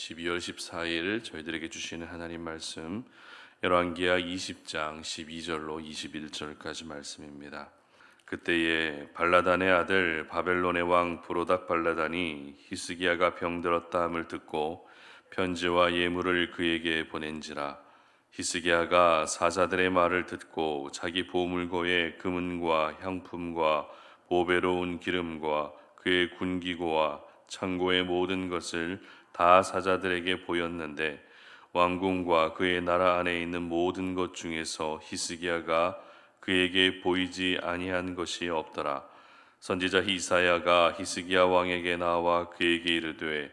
12월 14일 저희들에게 주시는 하나님 말씀 열왕기하 20장 12절로 21절까지 말씀입니다. 그때에 발라단의 아들 바벨론의 왕 브로닥 발라단이 히스기야가 병들었다 함을 듣고 편지와 예물을 그에게 보낸지라. 히스기야가 사자들의 말을 듣고 자기 보물고의 금은과 향품과 보배로운 기름과 그의 군기고와 창고의 모든 것을 다 사자들에게 보였는데 왕궁과 그의 나라 안에 있는 모든 것 중에서 히스기야가 그에게 보이지 아니한 것이 없더라. 선지자 이사야가 히스기야 왕에게 나와 그에게 이르되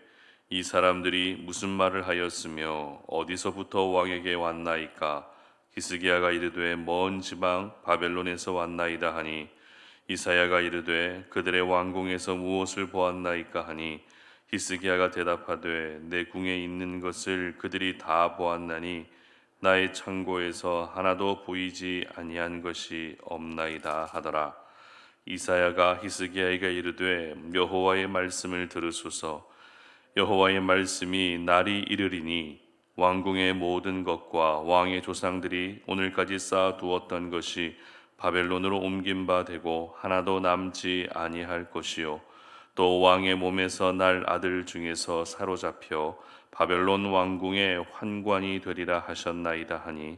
이 사람들이 무슨 말을 하였으며 어디서부터 왕에게 왔나이까? 히스기야가 이르되 먼 지방 바벨론에서 왔나이다 하니 이사야가 이르되 그들의 왕궁에서 무엇을 보았나이까 하니 히스기야가 대답하되 내 궁에 있는 것을 그들이 다 보았나니 나의 창고에서 하나도 보이지 아니한 것이 없나이다 하더라. 이사야가 히스기야에게 이르되 여호와의 말씀을 들으소서. 여호와의 말씀이 날이 이르리니 왕궁의 모든 것과 왕의 조상들이 오늘까지 쌓아 두었던 것이 바벨론으로 옮긴 바 되고 하나도 남지 아니할 것이요 또 왕의 몸에서 날 아들 중에서 사로잡혀 바벨론 왕궁의 환관이 되리라 하셨나이다 하니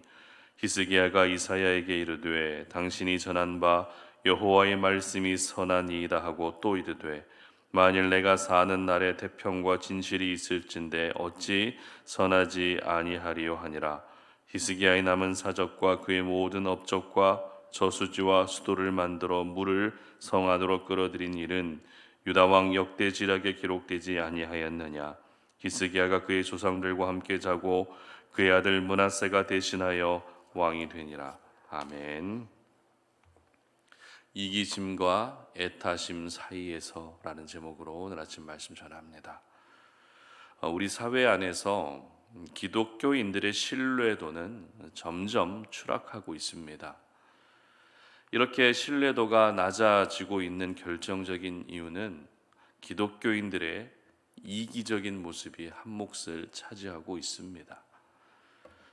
히스기야가 이사야에게 이르되 당신이 전한 바 여호와의 말씀이 선하니이다 하고 또 이르되 만일 내가 사는 날에 태평과 진실이 있을진데 어찌 선하지 아니하리요 하니라. 히스기야의 남은 사적과 그의 모든 업적과 저수지와 수도를 만들어 물을 성 안으로 끌어들인 일은 유다 왕 역대지략에 기록되지 아니하였느냐. 히스기야가 그의 조상들과 함께 자고 그의 아들 므낫세가 대신하여 왕이 되니라. 아멘. 이기심과 애타심 사이에서라는 제목으로 오늘 아침 말씀 전합니다. 우리 사회 안에서 기독교인들의 신뢰도는 점점 추락하고 있습니다. 이렇게 신뢰도가 낮아지고 있는 결정적인 이유는 기독교인들의 이기적인 모습이 한 몫을 차지하고 있습니다.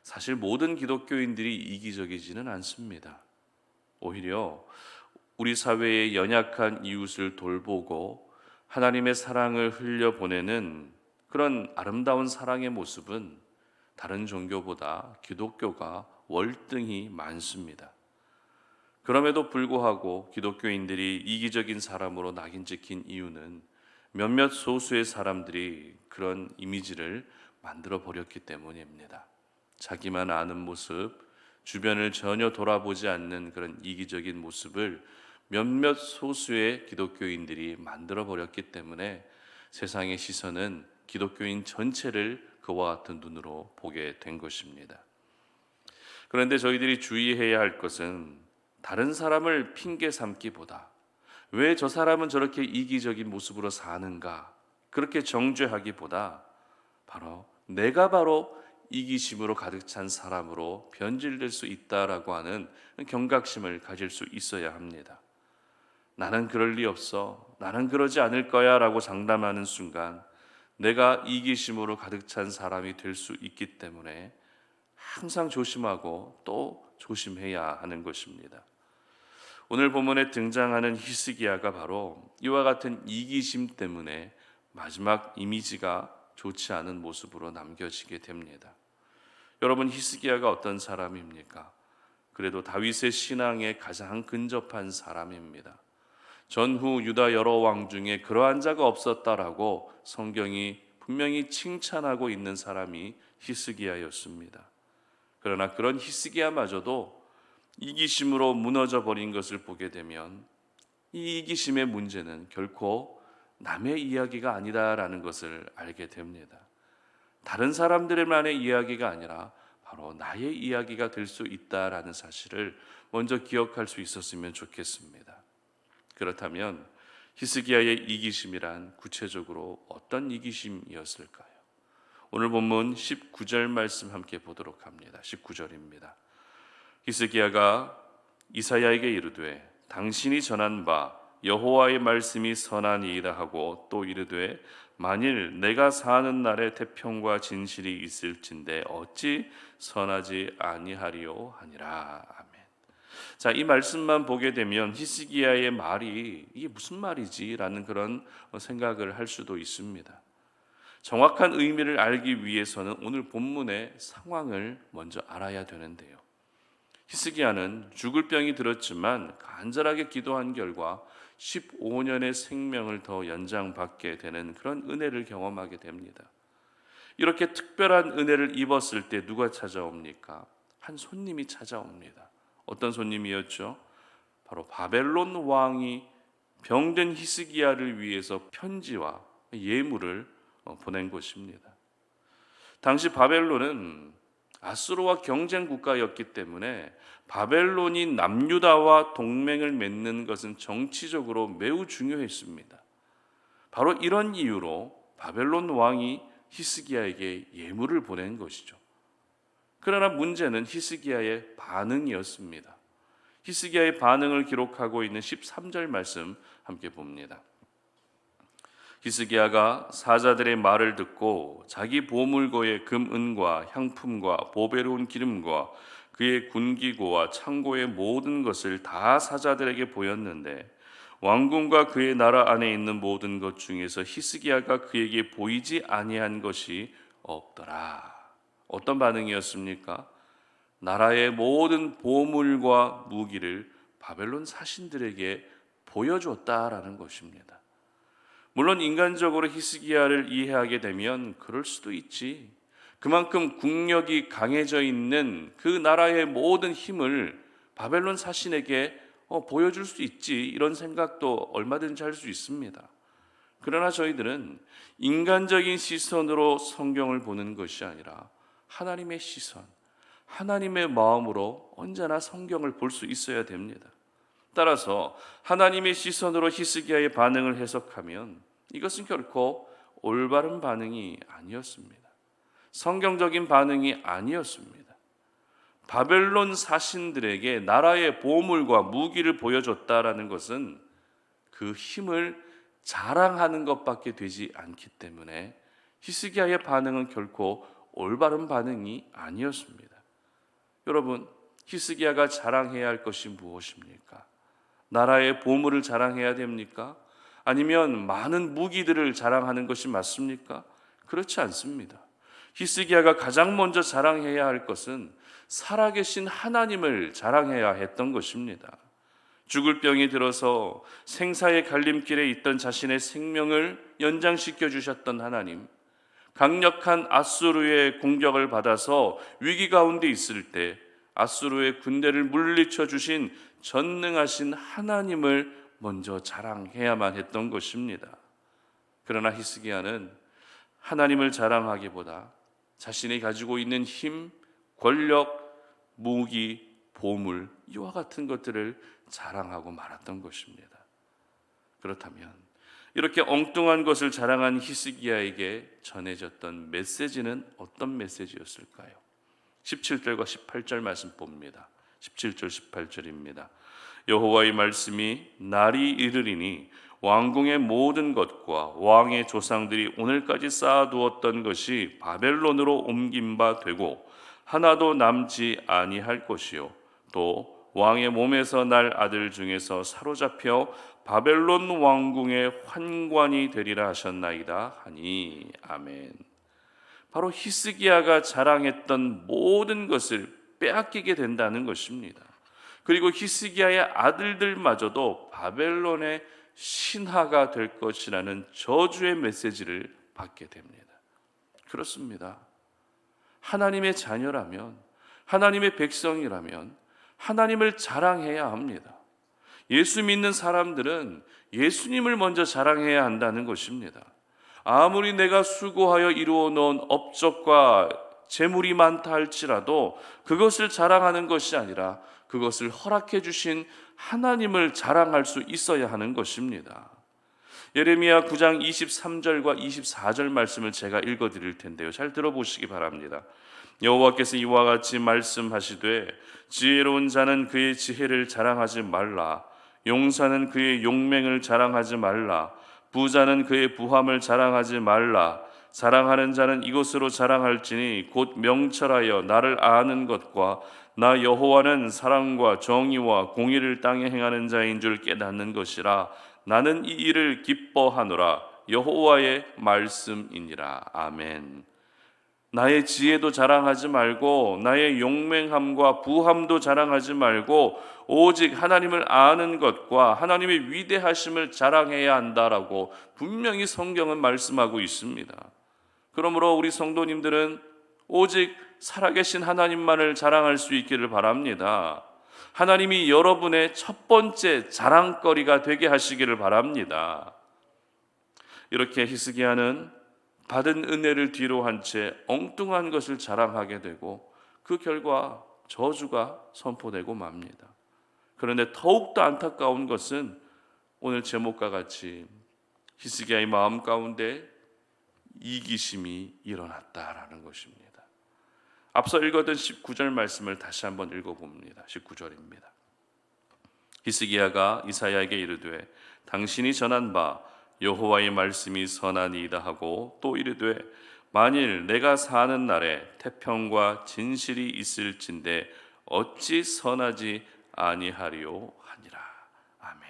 사실 모든 기독교인들이 이기적이지는 않습니다. 오히려 우리 사회의 연약한 이웃을 돌보고 하나님의 사랑을 흘려보내는 그런 아름다운 사랑의 모습은 다른 종교보다 기독교가 월등히 많습니다. 그럼에도 불구하고 기독교인들이 이기적인 사람으로 낙인 찍힌 이유는 몇몇 소수의 사람들이 그런 이미지를 만들어 버렸기 때문입니다. 자기만 아는 모습, 주변을 전혀 돌아보지 않는 그런 이기적인 모습을 몇몇 소수의 기독교인들이 만들어 버렸기 때문에 세상의 시선은 기독교인 전체를 그와 같은 눈으로 보게 된 것입니다. 그런데 저희들이 주의해야 할 것은 다른 사람을 핑계 삼기보다 왜 저 사람은 저렇게 이기적인 모습으로 사는가 그렇게 정죄하기보다 내가 바로 이기심으로 가득 찬 사람으로 변질될 수 있다라고 하는 경각심을 가질 수 있어야 합니다. 나는 그럴 리 없어, 나는 그러지 않을 거야 라고 장담하는 순간 내가 이기심으로 가득 찬 사람이 될 수 있기 때문에 항상 조심하고 또 조심해야 하는 것입니다. 오늘 본문에 등장하는 히스기야가 바로 이와 같은 이기심 때문에 마지막 이미지가 좋지 않은 모습으로 남겨지게 됩니다. 여러분, 히스기야가 어떤 사람입니까? 그래도 다윗의 신앙에 가장 근접한 사람입니다. 전후 유다 여러 왕 중에 그러한 자가 없었다라고 성경이 분명히 칭찬하고 있는 사람이 히스기야였습니다. 그러나 그런 히스기야마저도 이기심으로 무너져 버린 것을 보게 되면 이 이기심의 문제는 결코 남의 이야기가 아니다라는 것을 알게 됩니다. 다른 사람들만의 이야기가 아니라 바로 나의 이야기가 될 수 있다라는 사실을 먼저 기억할 수 있었으면 좋겠습니다. 그렇다면 히스기야의 이기심이란 구체적으로 어떤 이기심이었을까요? 오늘 본문 19절 말씀 함께 보도록 합니다. 19절입니다. 히스기야가 이사야에게 이르되 당신이 전한 바 여호와의 말씀이 선하니이다 하고 또 이르되 만일 내가 사는 날에 태평과 진실이 있을진데 어찌 선하지 아니하리요 하니라. 아멘. 자, 이 말씀만 보게 되면 히스기야의 말이 이게 무슨 말이지라는 그런 생각을 할 수도 있습니다. 정확한 의미를 알기 위해서는 오늘 본문의 상황을 먼저 알아야 되는데요. 히스기야는 죽을 병이 들었지만 간절하게 기도한 결과 15년의 생명을 더 연장받게 되는 그런 은혜를 경험하게 됩니다. 이렇게 특별한 은혜를 입었을 때 누가 찾아옵니까? 한 손님이 찾아옵니다. 어떤 손님이었죠? 바로 바벨론 왕이 병든 히스기야를 위해서 편지와 예물을 보낸 것입니다. 당시 바벨론은 아수르와 경쟁 국가였기 때문에 바벨론이 남유다와 동맹을 맺는 것은 정치적으로 매우 중요했습니다. 바로 이런 이유로 바벨론 왕이 히스기야에게 예물을 보낸 것이죠. 그러나 문제는 히스기야의 반응이었습니다. 히스기야의 반응을 기록하고 있는 13절 말씀 함께 봅니다. 히스기야가 사자들의 말을 듣고 자기 보물고의 금은과 향품과 보배로운 기름과 그의 군기고와 창고의 모든 것을 다 사자들에게 보였는데 왕궁과 그의 나라 안에 있는 모든 것 중에서 히스기야가 그에게 보이지 아니한 것이 없더라. 어떤 반응이었습니까? 나라의 모든 보물과 무기를 바벨론 사신들에게 보여줬다라는 것입니다. 물론 인간적으로 히스기야를 이해하게 되면 그럴 수도 있지. 그만큼 국력이 강해져 있는 그 나라의 모든 힘을 바벨론 사신에게 보여줄 수 있지. 이런 생각도 얼마든지 할 수 있습니다. 그러나 저희들은 인간적인 시선으로 성경을 보는 것이 아니라 하나님의 시선, 하나님의 마음으로 언제나 성경을 볼 수 있어야 됩니다. 따라서 하나님의 시선으로 히스기야의 반응을 해석하면 이것은 결코 올바른 반응이 아니었습니다. 성경적인 반응이 아니었습니다. 바벨론 사신들에게 나라의 보물과 무기를 보여줬다라는 것은 그 힘을 자랑하는 것밖에 되지 않기 때문에 히스기야의 반응은 결코 올바른 반응이 아니었습니다. 여러분, 히스기야가 자랑해야 할 것이 무엇입니까? 나라의 보물을 자랑해야 됩니까? 아니면 많은 무기들을 자랑하는 것이 맞습니까? 그렇지 않습니다. 히스기야가 가장 먼저 자랑해야 할 것은 살아계신 하나님을 자랑해야 했던 것입니다. 죽을 병이 들어서 생사의 갈림길에 있던 자신의 생명을 연장시켜 주셨던 하나님, 강력한 아수르의 공격을 받아서 위기 가운데 있을 때 아수르의 군대를 물리쳐 주신 전능하신 하나님을 먼저 자랑해야만 했던 것입니다. 그러나 히스기야는 하나님을 자랑하기보다 자신이 가지고 있는 힘, 권력, 무기, 보물 이와 같은 것들을 자랑하고 말았던 것입니다. 그렇다면 이렇게 엉뚱한 것을 자랑한 히스기야에게 전해졌던 메시지는 어떤 메시지였을까요? 17절과 18절 말씀 봅니다. 17절 18절입니다. 여호와의 말씀이 날이 이르리니 왕궁의 모든 것과 왕의 조상들이 오늘까지 쌓아두었던 것이 바벨론으로 옮긴 바 되고 하나도 남지 아니할 것이요 또 왕의 몸에서 날 아들 중에서 사로잡혀 바벨론 왕궁의 환관이 되리라 하셨나이다 하니 아멘. 바로 히스기야가 자랑했던 모든 것을 빼앗기게 된다는 것입니다. 그리고 히스기야의 아들들마저도 바벨론의 신하가 될 것이라는 저주의 메시지를 받게 됩니다. 그렇습니다. 하나님의 자녀라면, 하나님의 백성이라면 하나님을 자랑해야 합니다. 예수 믿는 사람들은 예수님을 먼저 자랑해야 한다는 것입니다. 아무리 내가 수고하여 이루어 놓은 업적과 재물이 많다 할지라도 그것을 자랑하는 것이 아니라 그것을 허락해 주신 하나님을 자랑할 수 있어야 하는 것입니다. 예레미야 9장 23절과 24절 말씀을 제가 읽어 드릴 텐데요. 잘 들어보시기 바랍니다. 여호와께서 이와 같이 말씀하시되 지혜로운 자는 그의 지혜를 자랑하지 말라. 용사는 그의 용맹을 자랑하지 말라. 부자는 그의 부함을 자랑하지 말라. 자랑하는 자는 이것으로 자랑할지니 곧 명철하여 나를 아는 것과 나 여호와는 사랑과 정의와 공의를 땅에 행하는 자인 줄 깨닫는 것이라. 나는 이 일을 기뻐하노라. 여호와의 말씀이니라. 아멘. 나의 지혜도 자랑하지 말고 나의 용맹함과 부함도 자랑하지 말고 오직 하나님을 아는 것과 하나님의 위대하심을 자랑해야 한다라고 분명히 성경은 말씀하고 있습니다. 그러므로 우리 성도님들은 오직 살아계신 하나님만을 자랑할 수 있기를 바랍니다. 하나님이 여러분의 첫 번째 자랑거리가 되게 하시기를 바랍니다. 이렇게 히스기야는 받은 은혜를 뒤로 한 채 엉뚱한 것을 자랑하게 되고 그 결과 저주가 선포되고 맙니다. 그런데 더욱더 안타까운 것은 오늘 제목과 같이 히스기야의 마음 가운데 이기심이 일어났다라는 것입니다. 앞서 읽었던 19절 말씀을 다시 한번 읽어봅니다. 19절입니다. 히스기야가 이사야에게 이르되 당신이 전한 바 여호와의 말씀이 선하니이다 하고 또 이르되 만일 내가 사는 날에 태평과 진실이 있을진데 어찌 선하지 아니하리요 하니라. 아멘.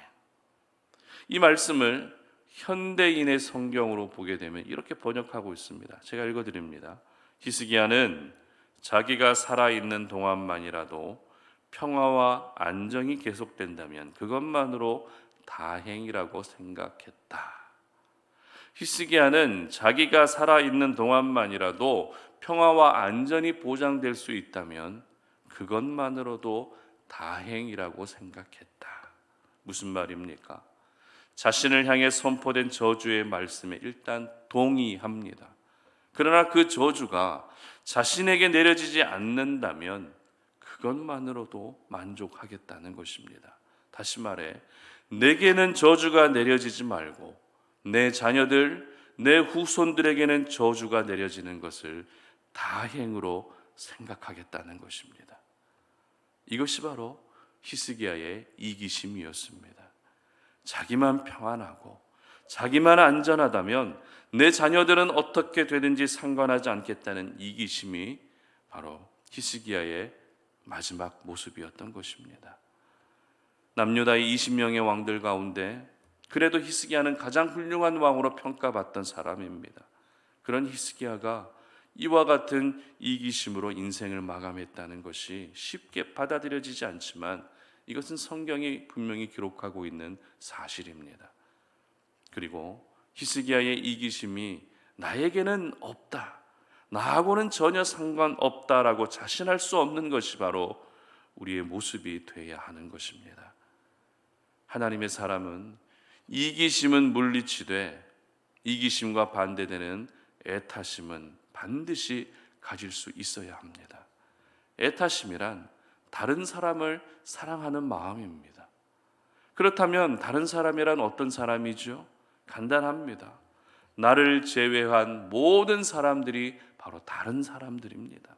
이 말씀을 현대인의 성경으로 보게 되면 이렇게 번역하고 있습니다. 제가 읽어드립니다. 히스기야는 자기가 살아있는 동안만이라도 평화와 안정이 계속된다면 그것만으로 다행이라고 생각했다. 히스기야는 자기가 살아있는 동안만이라도 평화와 안전이 보장될 수 있다면 그것만으로도 다행이라고 생각했다. 무슨 말입니까? 자신을 향해 선포된 저주의 말씀에 일단 동의합니다. 그러나 그 저주가 자신에게 내려지지 않는다면 그것만으로도 만족하겠다는 것입니다. 다시 말해 내게는 저주가 내려지지 말고 내 자녀들, 내 후손들에게는 저주가 내려지는 것을 다행으로 생각하겠다는 것입니다. 이것이 바로 히스기야의 이기심이었습니다. 자기만 평안하고 자기만 안전하다면 내 자녀들은 어떻게 되든지 상관하지 않겠다는 이기심이 바로 히스기야의 마지막 모습이었던 것입니다. 남유다의 20명의 왕들 가운데 그래도 히스기야는 가장 훌륭한 왕으로 평가받던 사람입니다. 그런 히스기야가 이와 같은 이기심으로 인생을 마감했다는 것이 쉽게 받아들여지지 않지만 이것은 성경이 분명히 기록하고 있는 사실입니다. 그리고 히스기야의 이기심이 나에게는 없다, 나하고는 전혀 상관없다라고 자신할 수 없는 것이 바로 우리의 모습이 되어야 하는 것입니다. 하나님의 사람은 이기심은 물리치되 이기심과 반대되는 애타심은 반드시 가질 수 있어야 합니다. 애타심이란 다른 사람을 사랑하는 마음입니다. 그렇다면 다른 사람이란 어떤 사람이죠? 간단합니다. 나를 제외한 모든 사람들이 바로 다른 사람들입니다.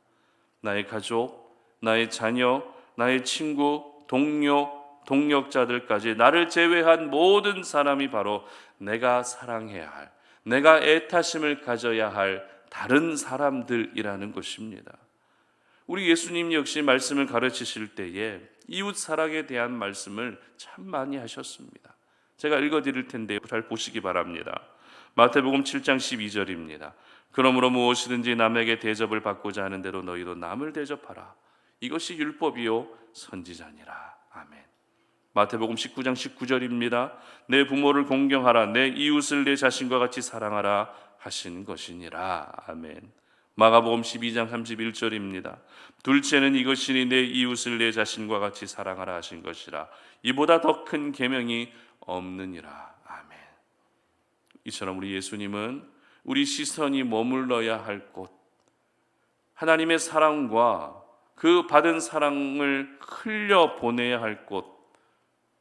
나의 가족, 나의 자녀, 나의 친구, 동료, 동력자들까지 나를 제외한 모든 사람이 바로 내가 사랑해야 할, 내가 애타심을 가져야 할 다른 사람들이라는 것입니다. 우리 예수님 역시 말씀을 가르치실 때에 이웃 사랑에 대한 말씀을 참 많이 하셨습니다. 제가 읽어드릴 텐데 잘 보시기 바랍니다. 마태복음 7장 12절입니다. 그러므로 무엇이든지 남에게 대접을 받고자 하는 대로 너희도 남을 대접하라. 이것이 율법이요 선지자니라. 아멘. 마태복음 19장 19절입니다. 내 부모를 공경하라. 내 이웃을 내 자신과 같이 사랑하라 하신 것이니라. 아멘. 마가복음 12장 31절입니다. 둘째는 이것이니 내 이웃을 내 자신과 같이 사랑하라 하신 것이라. 이보다 더 큰 계명이 없느니라. 아멘. 이처럼 우리 예수님은 우리 시선이 머물러야 할 곳, 하나님의 사랑과 그 받은 사랑을 흘려 보내야 할 곳,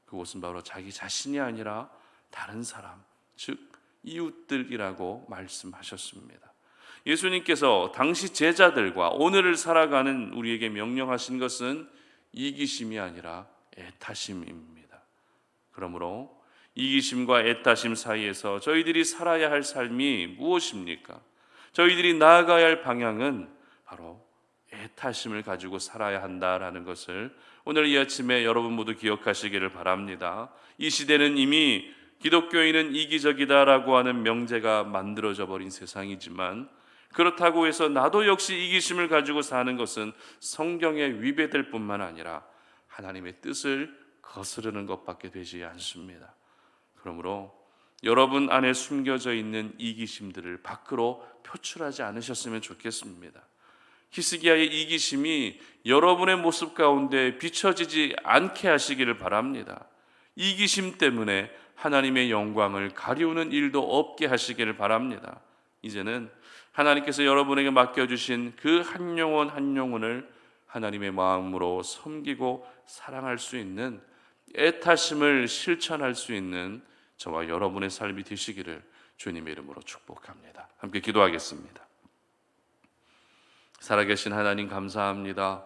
그곳은 바로 자기 자신이 아니라 다른 사람, 즉 이웃들이라고 말씀하셨습니다. 예수님께서 당시 제자들과 오늘을 살아가는 우리에게 명령하신 것은 이기심이 아니라 애타심입니다. 그러므로 이기심과 애타심 사이에서 저희들이 살아야 할 삶이 무엇입니까? 저희들이 나아가야 할 방향은 바로 애타심을 가지고 살아야 한다라는 것을 오늘 이 아침에 여러분 모두 기억하시기를 바랍니다. 이 시대는 이미 기독교인은 이기적이다라고 하는 명제가 만들어져 버린 세상이지만, 그렇다고 해서 나도 역시 이기심을 가지고 사는 것은 성경에 위배될 뿐만 아니라 하나님의 뜻을 거스르는 것밖에 되지 않습니다. 그러므로 여러분 안에 숨겨져 있는 이기심들을 밖으로 표출하지 않으셨으면 좋겠습니다. 히스기야의 이기심이 여러분의 모습 가운데 비춰지지 않게 하시기를 바랍니다. 이기심 때문에 하나님의 영광을 가리우는 일도 없게 하시기를 바랍니다. 이제는 하나님께서 여러분에게 맡겨주신 그 한 영혼 한 영혼을 하나님의 마음으로 섬기고 사랑할 수 있는, 애타심을 실천할 수 있는 저와 여러분의 삶이 되시기를 주님의 이름으로 축복합니다. 함께 기도하겠습니다. 살아계신 하나님 감사합니다.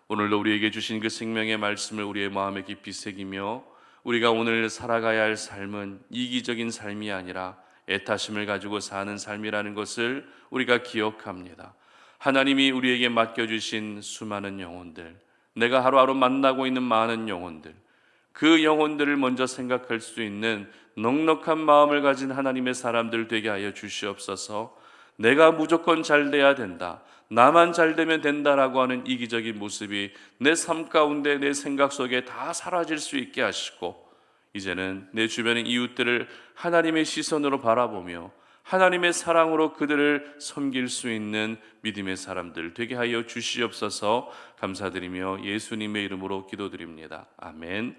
오늘도 우리에게 주신 그 생명의 말씀을 우리의 마음에 깊이 새기며 우리가 오늘 살아가야 할 삶은 이기적인 삶이 아니라 애타심을 가지고 사는 삶이라는 것을 우리가 기억합니다. 하나님이 우리에게 맡겨주신 수많은 영혼들, 내가 하루하루 만나고 있는 많은 영혼들, 그 영혼들을 먼저 생각할 수 있는 넉넉한 마음을 가진 하나님의 사람들 되게 하여 주시옵소서. 내가 무조건 잘 돼야 된다, 나만 잘 되면 된다라고 하는 이기적인 모습이 내 삶 가운데 내 생각 속에 다 사라질 수 있게 하시고, 이제는 내 주변의 이웃들을 하나님의 시선으로 바라보며 하나님의 사랑으로 그들을 섬길 수 있는 믿음의 사람들 되게 하여 주시옵소서. 감사드리며 예수님의 이름으로 기도드립니다. 아멘.